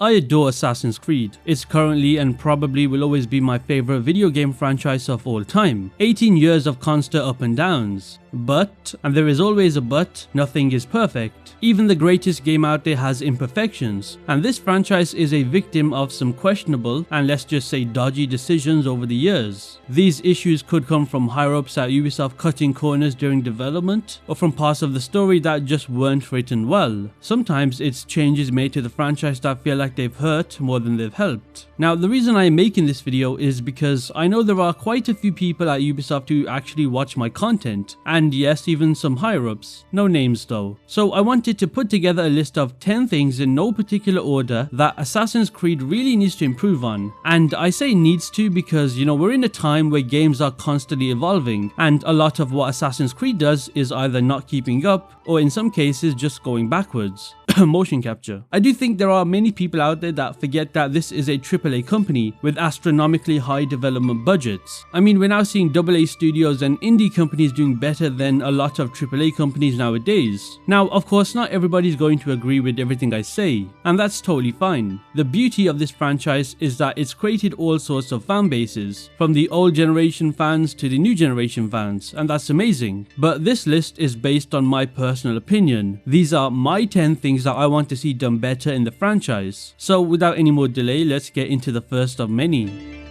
I adore Assassin's Creed. It's currently and probably will always be my favorite video game franchise of all time. 18 years of constant up and downs. But, and there is always a but, nothing is perfect. Even the greatest game out there has imperfections, and this franchise is a victim of some questionable and let's just say dodgy decisions over the years. These issues could come from higher-ups at Ubisoft cutting corners during development, or from parts of the story that just weren't written well. Sometimes it's changes made to the franchise that feel like they've hurt more than they've helped. Now, the reason I'm making this video is because I know there are quite a few people at Ubisoft who actually watch my content, and yes, even some higher-ups. No names though. So I wanted to put together a list of 10 things in no particular order that Assassin's Creed really needs to improve on. And I say needs to because, you know, we're in a time where games are constantly evolving, and a lot of what Assassin's Creed does is either not keeping up, or in some cases just going backwards. Motion capture. I do think there are many people out there that forget that this is a AAA company with astronomically high development budgets. I mean, we're now seeing AA studios and indie companies doing better than a lot of AAA companies nowadays. Now, of course, not everybody's going to agree with everything I say, and that's totally fine. The beauty of this franchise is that it's created all sorts of fan bases, from the old generation fans to the new generation fans, and that's amazing. But this list is based on my personal opinion. These are my 10 things that I want to see done better in the franchise. So without any more delay, let's get into the first of many.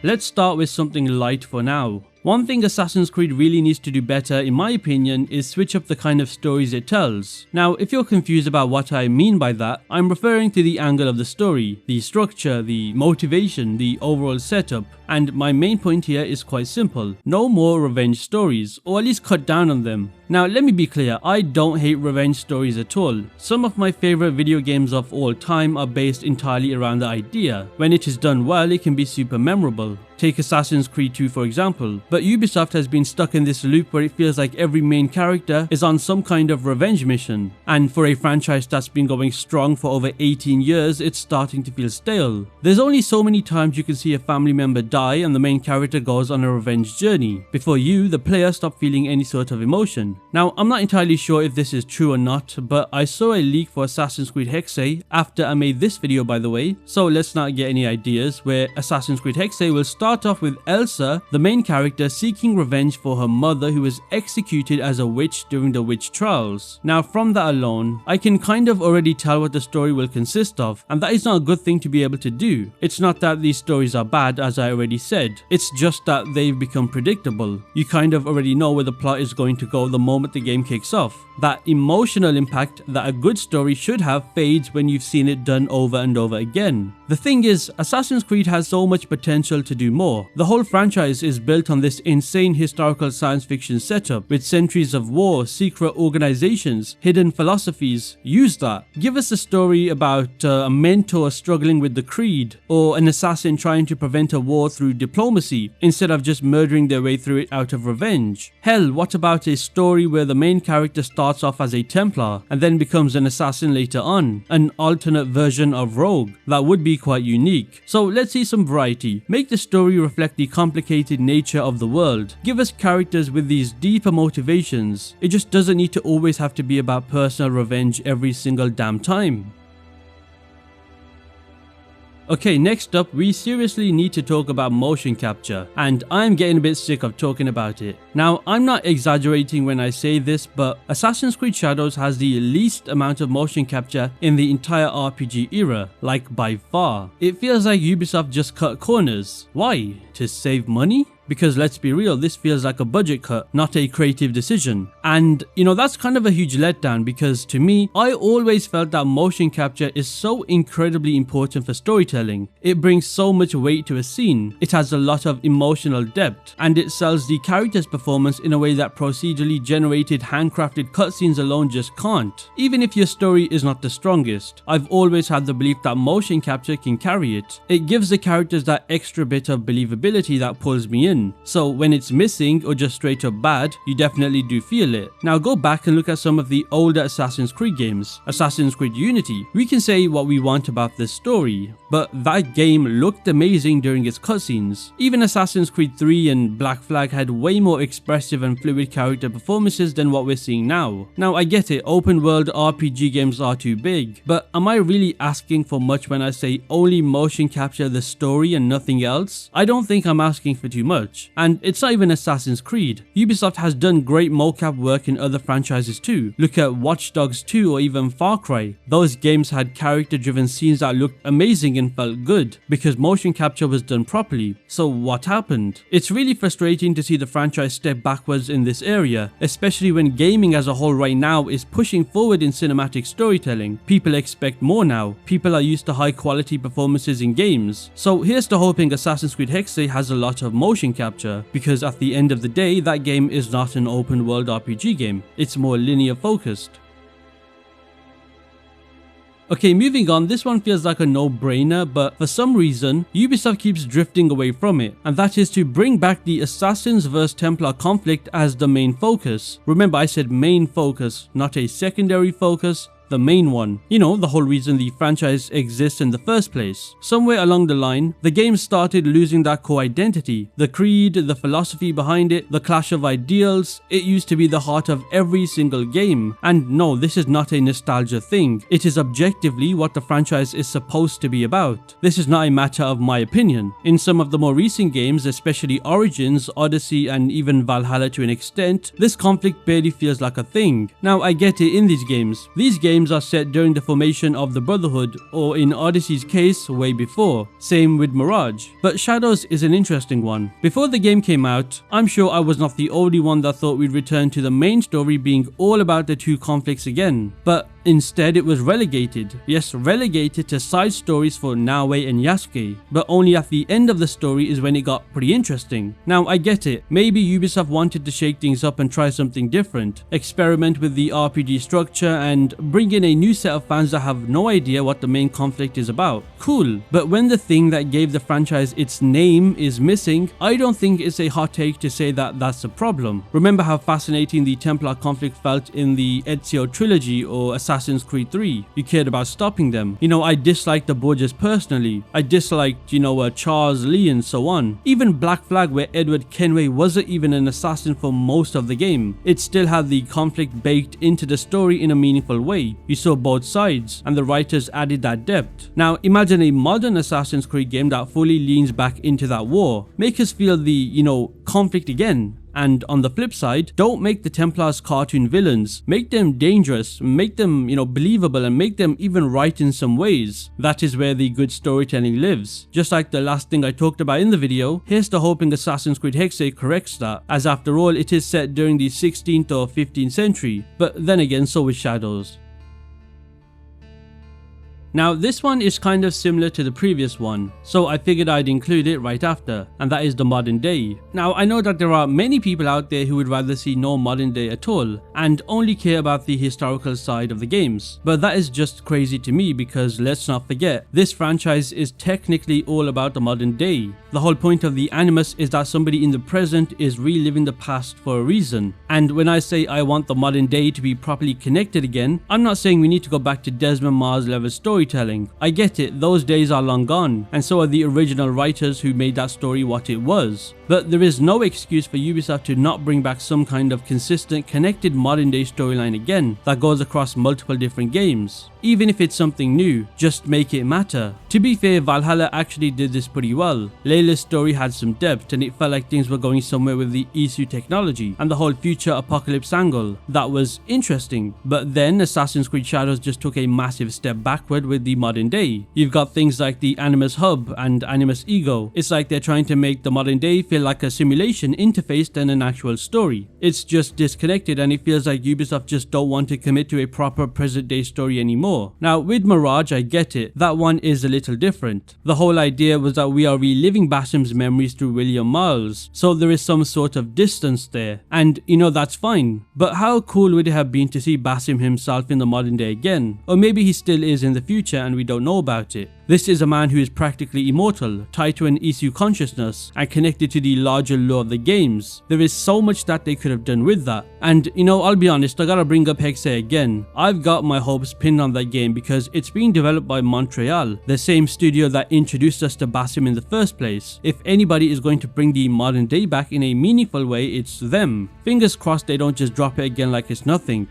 Let's start with something light for now. One thing Assassin's Creed really needs to do better, in my opinion, is switch up the kind of stories it tells. Now, if you're confused about what I mean by that, I'm referring to the angle of the story, the structure, the motivation, the overall setup. And my main point here is quite simple. No more revenge stories, or at least cut down on them. Now, let me be clear, I don't hate revenge stories at all. Some of my favorite video games of all time are based entirely around the idea. When it is done well, it can be super memorable. Take Assassin's Creed 2 for example. But Ubisoft has been stuck in this loop where it feels like every main character is on some kind of revenge mission. And for a franchise that's been going strong for over 18 years, it's starting to feel stale. There's only so many times you can see a family member die and the main character goes on a revenge journey, before you, the player, stop feeling any sort of emotion. Now, I'm not entirely sure if this is true or not, but I saw a leak for Assassin's Creed Hexe after I made this video, by the way, so let's not get any ideas, where Assassin's Creed Hexe will start off with Elsa, the main character, seeking revenge for her mother who was executed as a witch during the witch trials. Now, from that alone, I can kind of already tell what the story will consist of, and that is not a good thing to be able to do. It's not that these stories are bad, as I already said, it's just that they've become predictable. You kind of already know where the plot is going to go the moment the game kicks off. That emotional impact that a good story should have fades when you've seen it done over and over again. The thing is, Assassin's Creed has so much potential to do more. The whole franchise is built on this insane historical science fiction setup with centuries of war, secret organizations, hidden philosophies. Use that. Give us a story about a mentor struggling with the creed, or an assassin trying to prevent a war through diplomacy instead of just murdering their way through it out of revenge. Hell, what about a story where the main character starts off as a Templar and then becomes an assassin later on? An alternate version of Rogue. That would be quite unique. So let's see some variety. Make the story reflect the complicated nature of the world. Give us characters with these deeper motivations. It just doesn't need to always have to be about personal revenge every single damn time. Okay, next up, we seriously need to talk about motion capture, and I'm getting a bit sick of talking about it. Now, I'm not exaggerating when I say this, but Assassin's Creed Shadows has the least amount of motion capture in the entire RPG era, like by far. It feels like Ubisoft just cut corners. Why? To save money? Because let's be real, this feels like a budget cut, not a creative decision. And you know, that's kind of a huge letdown because to me, I always felt that motion capture is so incredibly important for storytelling. It brings so much weight to a scene, it has a lot of emotional depth, and it sells the character's performance in a way that procedurally generated handcrafted cutscenes alone just can't. Even if your story is not the strongest, I've always had the belief that motion capture can carry it. It gives the characters that extra bit of believability that pulls me in. in. So when it's missing or just straight up bad, you definitely do feel it. Now go back and look at some of the older Assassin's Creed games. Assassin's Creed Unity. We can say what we want about this story, but that game looked amazing during its cutscenes. Even Assassin's Creed 3 and Black Flag had way more expressive and fluid character performances than what we're seeing now. Now I get it, open world RPG games are too big, but am I really asking for much when I say only motion capture the story and nothing else? I don't think I'm asking for too much. And it's not even Assassin's Creed. Ubisoft has done great mocap work in other franchises too. Look at Watch Dogs 2 or even Far Cry. Those games had character driven scenes that looked amazing and felt good because motion capture was done properly. So what happened? It's really frustrating to see the franchise step backwards in this area, especially when gaming as a whole right now is pushing forward in cinematic storytelling. People expect more now. People are used to high quality performances in games. So here's to hoping Assassin's Creed Hexe has a lot of motion capture, because at the end of the day that game is not an open world RPG game. It's more linear focused. Okay, moving on, this one feels like a no-brainer, but for some reason, Ubisoft keeps drifting away from it, and that is to bring back the Assassins vs Templar conflict as the main focus. Remember, I said main focus, not a secondary focus. The main one. You know, the whole reason the franchise exists in the first place. Somewhere along the line, the game started losing that core identity. The creed, the philosophy behind it, the clash of ideals, it used to be the heart of every single game. And no, this is not a nostalgia thing. It is objectively what the franchise is supposed to be about. This is not a matter of my opinion. In some of the more recent games, especially Origins, Odyssey, and even Valhalla to an extent, this conflict barely feels like a thing. Now, I get it in these games. These games are set during the formation of the Brotherhood, or in Odyssey's case, way before. Same with Mirage. But Shadows is an interesting one. Before the game came out, I'm sure I was not the only one that thought we'd return to the main story being all about the two conflicts again. But instead it was relegated. Yes, relegated to side stories for Naoe and Yasuke. But only at the end of the story is when it got pretty interesting. Now I get it, maybe Ubisoft wanted to shake things up and try something different. Experiment with the RPG structure and bring in a new set of fans that have no idea what the main conflict is about. Cool, but when the thing that gave the franchise its name is missing, I don't think it's a hot take to say that that's a problem. Remember how fascinating the Templar conflict felt in the Ezio trilogy or Assassin's Creed 3. You cared about stopping them. You know, I disliked the Borgias personally. I disliked, Charles Lee and so on. Even Black Flag, where Edward Kenway wasn't even an assassin for most of the game. It still had the conflict baked into the story in a meaningful way. You saw both sides, and the writers added that depth. Now imagine a modern Assassin's Creed game that fully leans back into that war. Make us feel the, conflict again. And on the flip side, don't make the Templars cartoon villains. Make them dangerous, make them, believable, and make them even right in some ways. That is where the good storytelling lives. Just like the last thing I talked about in the video, here's to hoping Assassin's Creed Hexe corrects that, as after all it is set during the 16th or 15th century. But then again, so is Shadows. Now this one is kind of similar to the previous one, so I figured I'd include it right after, and that is the modern day. Now I know that there are many people out there who would rather see no modern day at all, and only care about the historical side of the games, but that is just crazy to me because let's not forget, this franchise is technically all about the modern day. The whole point of the Animus is that somebody in the present is reliving the past for a reason, and when I say I want the modern day to be properly connected again, I'm not saying we need to go back to Desmond Mars level storytelling. I get it, those days are long gone, and so are the original writers who made that story what it was. But there is no excuse for Ubisoft to not bring back some kind of consistent, connected modern day storyline again that goes across multiple different games. Even if it's something new, just make it matter. To be fair, Valhalla actually did this pretty well. Layla's story had some depth and it felt like things were going somewhere with the ezio technology and the whole future apocalypse angle. That was interesting. But then Assassin's Creed Shadows just took a massive step backward with the modern day. You've got things like the Animus Hub and Animus Ego. It's like they're trying to make the modern day feel like a simulation interface than an actual story. It's just disconnected and it feels like Ubisoft just don't want to commit to a proper present day story anymore. Now with Mirage I get it, that one is a little different. The whole idea was that we are reliving Basim's memories through William Miles, so there is some sort of distance there, and that's fine. But how cool would it have been to see Basim himself in the modern day again? Or maybe he still is in the future and we don't know about it. This is a man who is practically immortal, tied to an ezio consciousness, and connected to the larger lore of the games. There is so much that they could have done with that. And I'll be honest, I gotta bring up Hexe again. I've got my hopes pinned on that game because it's being developed by Montreal, the same studio that introduced us to Basim in the first place. If anybody is going to bring the modern day back in a meaningful way, it's them. Fingers crossed they don't just drop it again like it's nothing.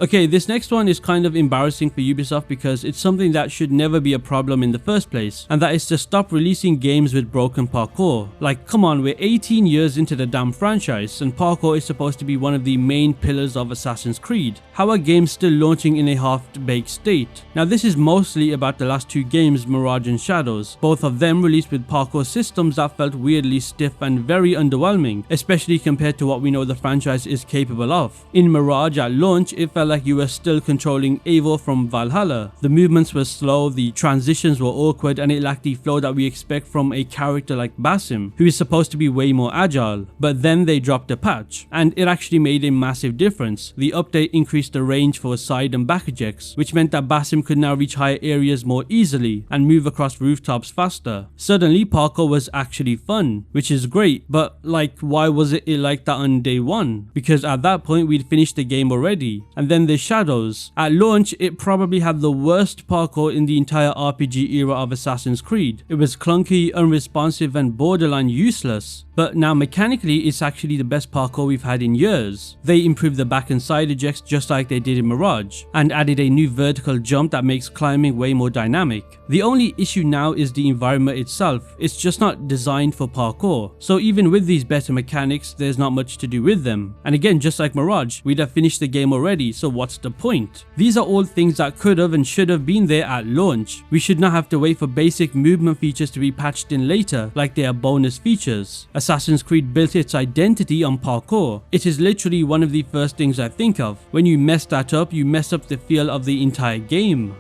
Okay, this next one is kind of embarrassing for Ubisoft because it's something that should never be a problem in the first place, and that is to stop releasing games with broken parkour. Like, come on, we're 18 years into the damn franchise, and parkour is supposed to be one of the main pillars of Assassin's Creed. How are games still launching in a half-baked state? Now, this is mostly about the last two games, Mirage and Shadows. Both of them released with parkour systems that felt weirdly stiff and very underwhelming, especially compared to what we know the franchise is capable of. In Mirage at launch, it felt like you were still controlling Eivor from Valhalla. The movements were slow, the transitions were awkward, and it lacked the flow that we expect from a character like Basim, who is supposed to be way more agile. But then they dropped a patch, and it actually made a massive difference. The update increased the range for side and back ejects, which meant that Basim could now reach higher areas more easily and move across rooftops faster. Suddenly, parkour was actually fun, which is great, but why was it like that on day one? Because at that point we'd finished the game already. And then there's Shadows. At launch, it probably had the worst parkour in the entire RPG era of Assassin's Creed. It was clunky, unresponsive, and borderline useless. But now mechanically, it's actually the best parkour we've had in years. They improved the back and side ejects just like they did in Mirage, and added a new vertical jump that makes climbing way more dynamic. The only issue now is the environment itself. It's just not designed for parkour. So even with these better mechanics, there's not much to do with them. And again, just like Mirage, we'd have finished the game already, so what's the point? These are all things that could have and should have been there at launch. We should not have to wait for basic movement features to be patched in later, like they are bonus features. Assassin's Creed built its identity on parkour. It is literally one of the first things I think of. When you mess that up, you mess up the feel of the entire game.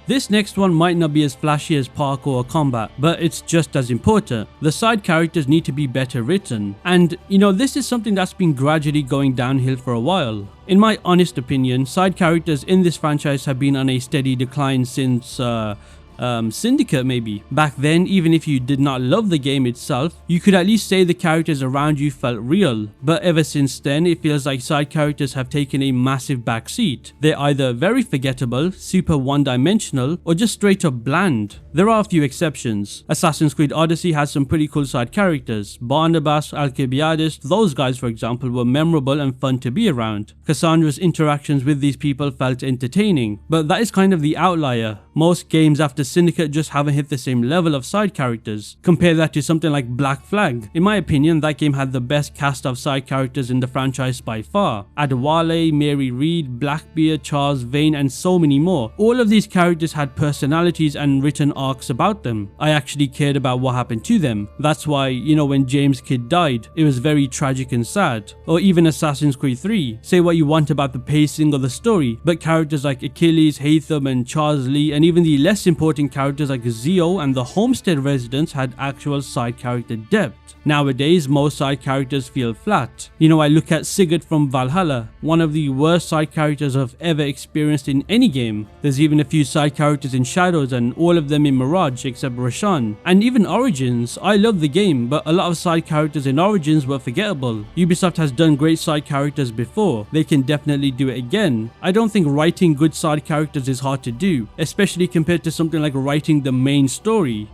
This next one might not be as flashy as parkour or combat, but it's just as important. The side characters need to be better written. And this is something that's been gradually going downhill for a while. In my honest opinion, side characters in this franchise have been on a steady decline since Syndicate maybe. Back then, even if you did not love the game itself, you could at least say the characters around you felt real. But ever since then, it feels like side characters have taken a massive backseat. They're either very forgettable, super one-dimensional, or just straight up bland. There are a few exceptions. Assassin's Creed Odyssey has some pretty cool side characters. Barnabas, Alcibiades, those guys for example were memorable and fun to be around. Cassandra's interactions with these people felt entertaining, but that is kind of the outlier. Most games after Syndicate just haven't hit the same level of side characters. Compare that to something like Black Flag. In my opinion, that game had the best cast of side characters in the franchise by far. Adewale, Mary Reed, Blackbeard, Charles Vane, and so many more. All of these characters had personalities and written arcs about them. I actually cared about what happened to them. That's why, when James Kidd died, it was very tragic and sad. Or even Assassin's Creed 3. Say what you want about the pacing or the story, but characters like Achilles, Haytham, and Charles Lee, and even the less important characters like Ezio and the Homestead residents had actual side character depth. Nowadays, most side characters feel flat. I look at Sigurd from Valhalla, one of the worst side characters I've ever experienced in any game. There's even a few side characters in Shadows and all of them in Mirage except Roshan. And even Origins, I love the game, but a lot of side characters in Origins were forgettable. Ubisoft has done great side characters before, they can definitely do it again. I don't think writing good side characters is hard to do, especially compared to something like writing the main story.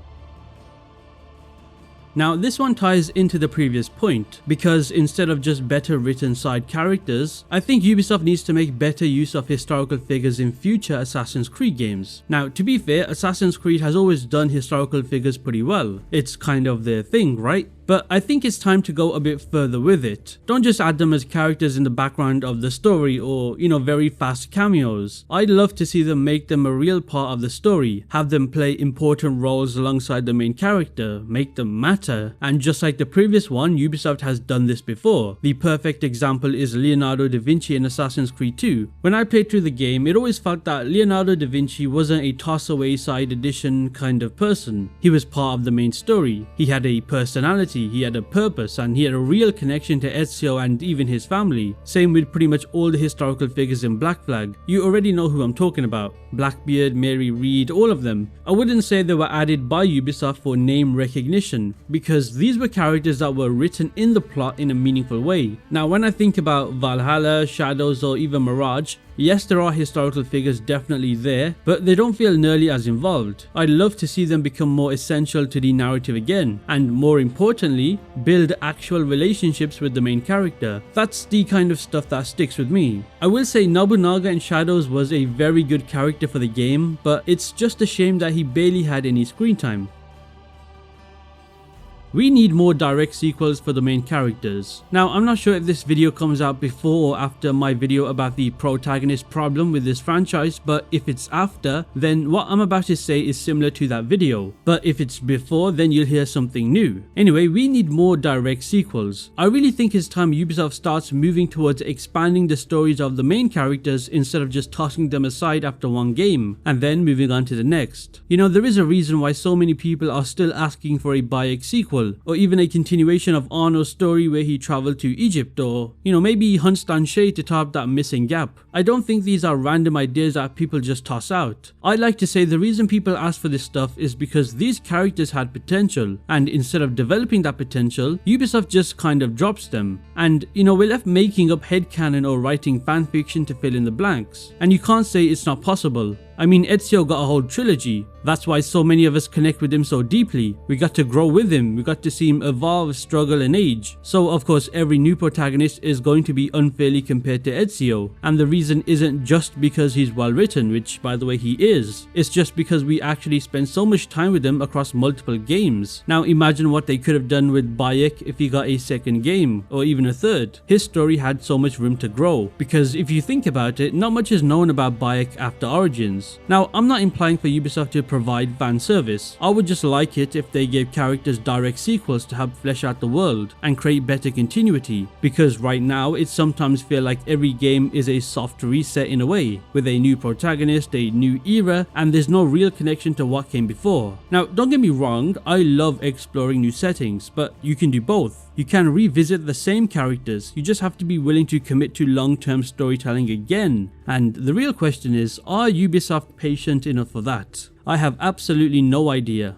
Now this one ties into the previous point, because instead of just better written side characters, I think Ubisoft needs to make better use of historical figures in future Assassin's Creed games. Now to be fair, Assassin's Creed has always done historical figures pretty well. It's kind of their thing, right? But I think it's time to go a bit further with it. Don't just add them as characters in the background of the story or, very fast cameos. I'd love to see them make them a real part of the story, have them play important roles alongside the main character, make them matter. And just like the previous one, Ubisoft has done this before. The perfect example is Leonardo da Vinci in Assassin's Creed 2. When I played through the game, it always felt that Leonardo da Vinci wasn't a toss-away side addition kind of person. He was part of the main story. He had a personality, identity, he had a purpose, and he had a real connection to Ezio and even his family. Same with pretty much all the historical figures in Black Flag. You already know who I'm talking about. Blackbeard, Mary Read, all of them. I wouldn't say they were added by Ubisoft for name recognition, because these were characters that were written in the plot in a meaningful way. Now when I think about Valhalla, Shadows, or even Mirage, yes, there are historical figures definitely there, but they don't feel nearly as involved. I'd love to see them become more essential to the narrative again, and more importantly, build actual relationships with the main character. That's the kind of stuff that sticks with me. I will say Nobunaga in Shadows was a very good character for the game, but it's just a shame that he barely had any screen time. We need more direct sequels for the main characters. Now, I'm not sure if this video comes out before or after my video about the protagonist problem with this franchise, but if it's after, then what I'm about to say is similar to that video. But if it's before, then you'll hear something new. Anyway, we need more direct sequels. I really think it's time Ubisoft starts moving towards expanding the stories of the main characters instead of just tossing them aside after one game, and then moving on to the next. You know, there is a reason why so many people are still asking for a Bayek sequel, or even a continuation of Arno's story where he traveled to Egypt, or maybe hunts Danshay to top that missing gap. I don't think these are random ideas that people just toss out. I like to say the reason people ask for this stuff is because these characters had potential, and instead of developing that potential, Ubisoft just kind of drops them. And we're left making up headcanon or writing fanfiction to fill in the blanks. And you can't say it's not possible. I mean, Ezio got a whole trilogy. That's why so many of us connect with him so deeply. We got to grow with him, we got to see him evolve, struggle and age. So of course every new protagonist is going to be unfairly compared to Ezio. And the reason isn't just because he's well written, which by the way he is. It's just because we actually spend so much time with him across multiple games. Now imagine what they could have done with Bayek if he got a second game, or even a third. His story had so much room to grow. Because if you think about it, not much is known about Bayek after Origins. Now, I'm not implying for Ubisoft to provide fan service. I would just like it if they gave characters direct sequels to help flesh out the world and create better continuity, because right now it sometimes feels like every game is a soft reset in a way, with a new protagonist, a new era, and there's no real connection to what came before. Now, don't get me wrong, I love exploring new settings, but you can do both. You can revisit the same characters, you just have to be willing to commit to long-term storytelling again. And the real question is, are Ubisoft patient enough for that? I have absolutely no idea.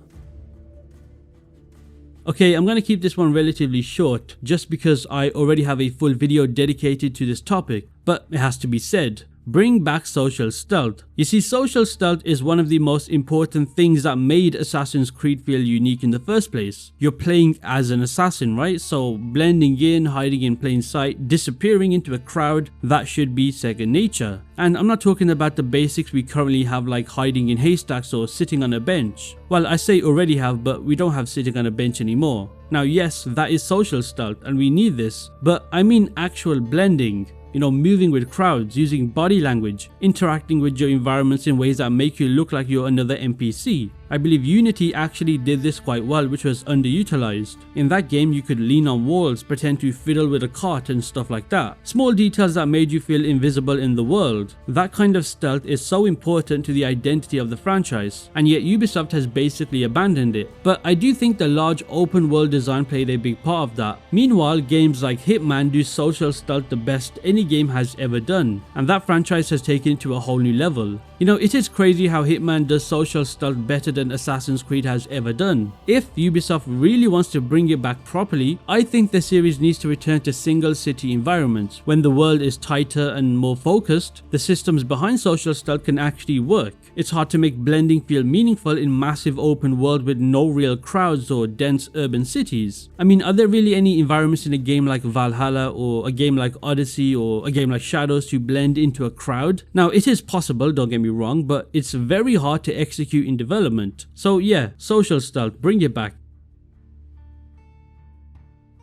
Okay, I'm gonna keep this one relatively short, just because I already have a full video dedicated to this topic, but it has to be said. Bring back social stealth. You see, social stealth is one of the most important things that made Assassin's Creed feel unique in the first place. You're playing as an assassin, right? So blending in, hiding in plain sight, disappearing into a crowd, that should be second nature. And I'm not talking about the basics we currently have, like hiding in haystacks or sitting on a bench. Well, I say already have, but we don't have sitting on a bench anymore. Now yes, that is social stealth and we need this, but I mean actual blending. Moving with crowds, using body language, interacting with your environments in ways that make you look like you're another NPC. I believe Unity actually did this quite well, which was underutilized. In that game you could lean on walls, pretend to fiddle with a cart and stuff like that. Small details that made you feel invisible in the world. That kind of stealth is so important to the identity of the franchise, and yet Ubisoft has basically abandoned it. But I do think the large open world design played a big part of that. Meanwhile, games like Hitman do social stealth the best any game has ever done, and that franchise has taken it to a whole new level. It is crazy how Hitman does social stealth better than Assassin's Creed has ever done. If Ubisoft really wants to bring it back properly, I think the series needs to return to single city environments. When the world is tighter and more focused, the systems behind social stealth can actually work. It's hard to make blending feel meaningful in massive open world with no real crowds or dense urban cities. I mean, are there really any environments in a game like Valhalla or a game like Odyssey or a game like Shadows to blend into a crowd? Now, it is possible, don't get me wrong, but it's very hard to execute in development. So yeah, social stealth, bring it back.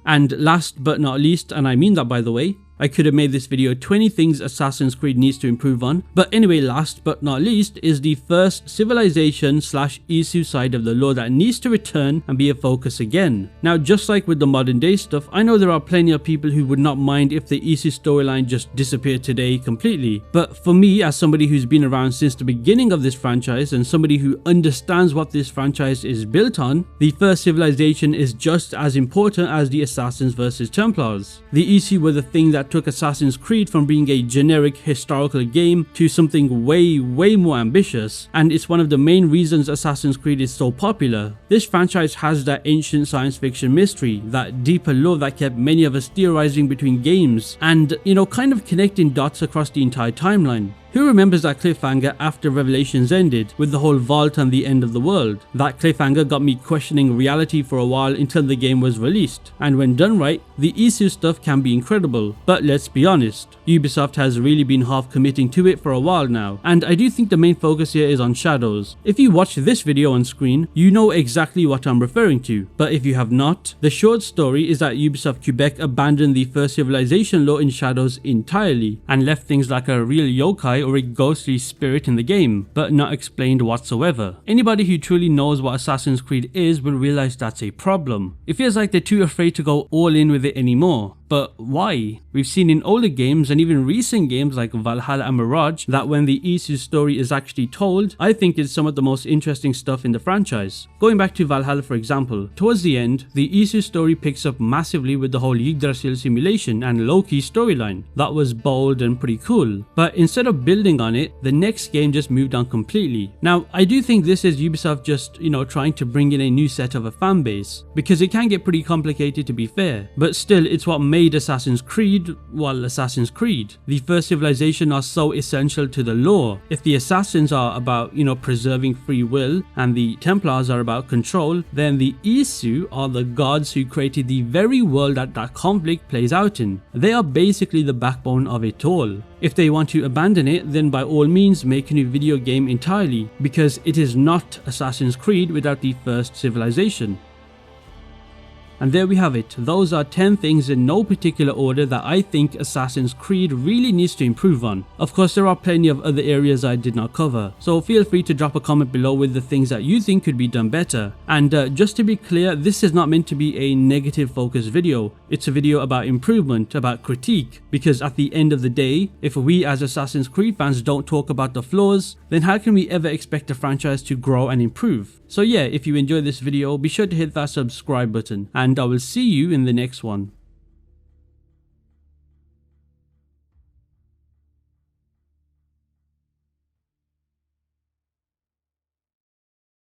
And last but not least, and I mean that by the way, I could have made this video 20 things Assassin's Creed needs to improve on, but anyway, last but not least is the first civilization / ezio side of the lore that needs to return and be a focus again. Now, just like with the modern day stuff, I know there are plenty of people who would not mind if the ezio storyline just disappeared today completely, but for me, as somebody who's been around since the beginning of this franchise and somebody who understands what this franchise is built on, the first civilization is just as important as the Assassins versus Templars. The ezio were the thing that took Assassin's Creed from being a generic historical game to something way more ambitious, and it's one of the main reasons Assassin's Creed is so popular. This franchise has that ancient science fiction mystery, that deeper lore that kept many of us theorizing between games and, kind of connecting dots across the entire timeline. Who remembers that cliffhanger after Revelations ended, with the whole vault and the end of the world? That cliffhanger got me questioning reality for a while until the game was released, and when done right, the ezio stuff can be incredible. But let's be honest, Ubisoft has really been half committing to it for a while now, and I do think the main focus here is on shadows. If you watch this video on screen, you know exactly what I'm referring to, but if you have not, the short story is that Ubisoft Quebec abandoned the first civilization lore in shadows entirely, and left things like a real yokai or a ghostly spirit in the game, but not explained whatsoever. Anybody who truly knows what Assassin's Creed is will realize that's a problem. It feels like they're too afraid to go all in with it anymore. But why? We've seen in older games and even recent games like Valhalla and Mirage that when the ezio story is actually told, I think it's some of the most interesting stuff in the franchise. Going back to Valhalla for example, towards the end, the ezio story picks up massively with the whole Yggdrasil simulation and Loki storyline. That was bold and pretty cool, but instead of building on it, the next game just moved on completely. Now, I do think this is Ubisoft just, trying to bring in a new set of a fan base, because it can get pretty complicated to be fair, but still it's what made Assassin's Creed, well, Assassin's Creed. The first civilization are so essential to the lore. If the Assassins are about, preserving free will and the Templars are about control, then the ezio are the gods who created the very world that conflict plays out in. They are basically the backbone of it all. If they want to abandon it, then by all means make a new video game entirely, because it is not Assassin's Creed without the first civilization. And there we have it. Those are 10 things in no particular order that I think Assassin's Creed really needs to improve on. Of course, there are plenty of other areas I did not cover, so feel free to drop a comment below with the things that you think could be done better. And just to be clear, this is not meant to be a negative focused video. It's a video about improvement, about critique, because at the end of the day, if we as Assassin's Creed fans don't talk about the flaws, then how can we ever expect the franchise to grow and improve? So yeah, if you enjoyed this video, be sure to hit that subscribe button, and I will see you in the next one.